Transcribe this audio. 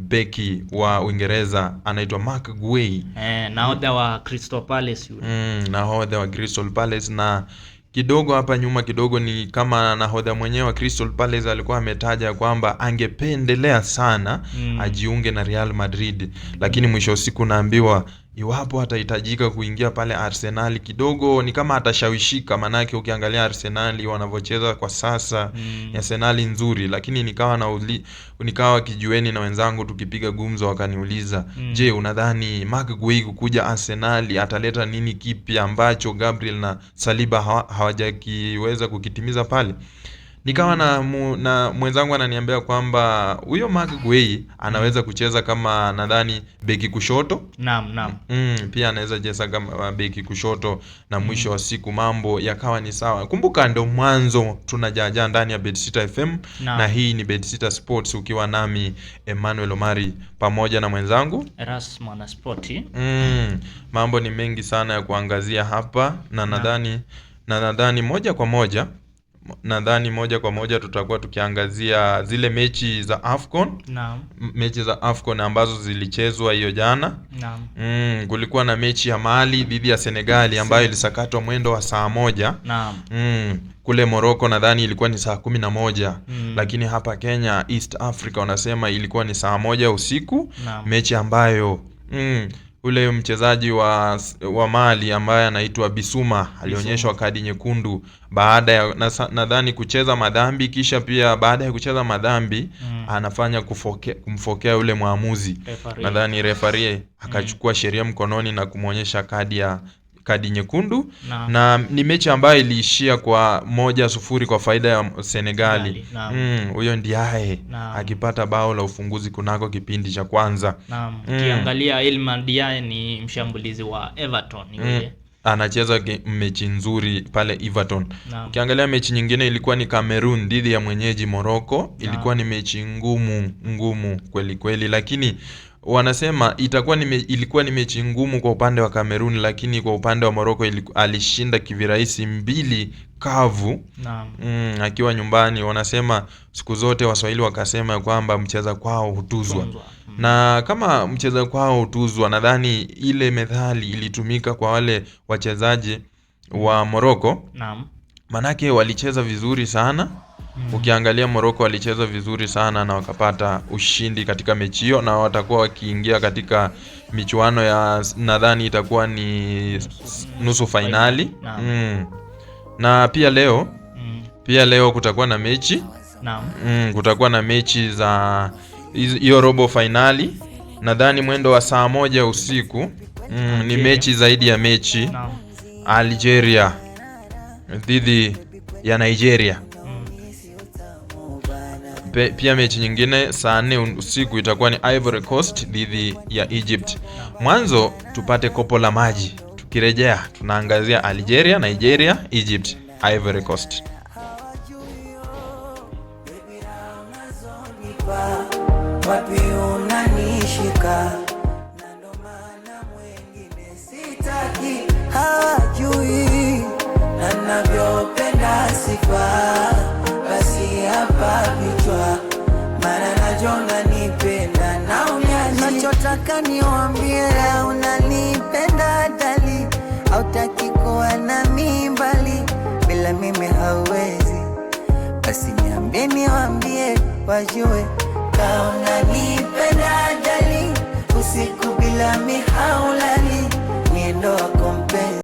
beki wa Uingereza anaitwa Mark Guehi, nahodha wa Crystal Palace yule. Nahodha wa Crystal Palace. Na kidogo hapa nyuma kidogo ni kama nahodha mwenyewe wa Crystal Palace alikuwa ametaja kwamba angependelea sana ajiunge na Real Madrid, lakini mwisho wa siku naambiwa iwapo atahitajika kuingia pale Arsenal kidogo ni kama atashawishika, manake ukiangalia Arsenal wanavyocheza kwa sasa Arsenal nzuri. Lakini nikawa kijueni na wenzangu tukipiga gumzo wakaniuliza, je, unadhani Mark Guehi kuja Arsenal ataleta nini kipya ambacho Gabriel na Saliba hawajakiweza kukitimiza pale? Nikawa na mwenzangu ananiambia kwamba huyo Mark Guehi anaweza kucheza kama nadhani beki kushoto. Naam. Pia anaweza cheza kama beki kushoto na mwisho wa siku mambo yakawa ni sawa. Kumbuka ndio mwanzo tunajaja ndani ya Bedsitter FM na hii ni Bedsitter Sports ukiwa nami Emmanuel Omari pamoja na mwenzangu Erasmus Sporti. Mambo ni mengi sana ya kuangazia hapa na nadhani moja kwa moja tutakuwa tukiangazia zile mechi za AFCON. Mechi za AFCON ambazo zilichezwa hiyo jana. Kulikuwa na mechi ya Mali dhidi ya Senegali ambayo ilisakatwa mwendo wa saa 1. Kule Morocco nadhani ilikuwa ni saa 11. Lakini hapa Kenya East Africa wanasema ilikuwa ni saa 1 usiku. Mechi ambayo ule mchezaji wa Mali ambaye anaitwa Bissouma alionyeshwa kadi nyekundu baada ya nadhani kucheza madhambi, kisha pia baada ya kucheza madhambi anafanya kumfokea yule muamuzi. Nadhani referee akachukua sheria mkononi na kumuonyesha kadi nyekundu. Na ni mechi ambayo iliishia kwa 1-0 kwa faida ya Senegali. Huyo Ndiaye akipata bao la ufunguzi kunako kipindi cha kwanza. Ukiangalia Iliman Ndiaye ni mshambulizi wa Everton yule. Anacheza mechi nzuri pale Everton. Ukiangalia mechi nyingine ilikuwa ni Cameroon dhidi ya mwenyeji Morocco. Ilikuwa ni mechi ngumu kweli, lakini wanasema ilikuwa ni mechi ngumu kwa upande wa Cameroon, lakini kwa upande wa Morocco alishinda kivirahisi 2 kavu. Akiwa nyumbani. Wanasema siku zote Waswahili wakasema kwamba mcheza kwao hutuzwa. Na kama mcheza kwao hutuzwa, nadhani ile methali ilitumika kwa wale wachezaji wa Morocco. Manake walicheza vizuri sana. Ukiangalia Morocco walicheza vizuri sana na wakapata ushindi katika mechi hiyo, na watakuwa wakiingia katika michuano ya nadhani itakuwa ni nusu finali. Na pia leo kutakuwa na mechi. Kutakuwa na mechi za hiyo robo finali. Nadhani mwendo wa saa 1 usiku. Ni mechi zaidi ya mechi. Algeria dhidi ya Nigeria. Pia mechi nyingine saa 4 usiku itakuwa ni Ivory Coast dhidi ya Egypt. Mwanzo tupate kopo la maji. Tukirejea tunaangazia Algeria, Nigeria, Egypt, Ivory Coast. Wapi unanishika na ndo maana mwengine sitaki, hawajui na navyopenda sifa, basi hapa vichwa mara najonga nipenda na unyaji. Nachotaka niwaambie unanipenda dali, hautaki kuwa na mimbali, bila mimi hauwezi, basi niambie niwaambie wajue kauna nipenda dali, usiku bila mihaulali.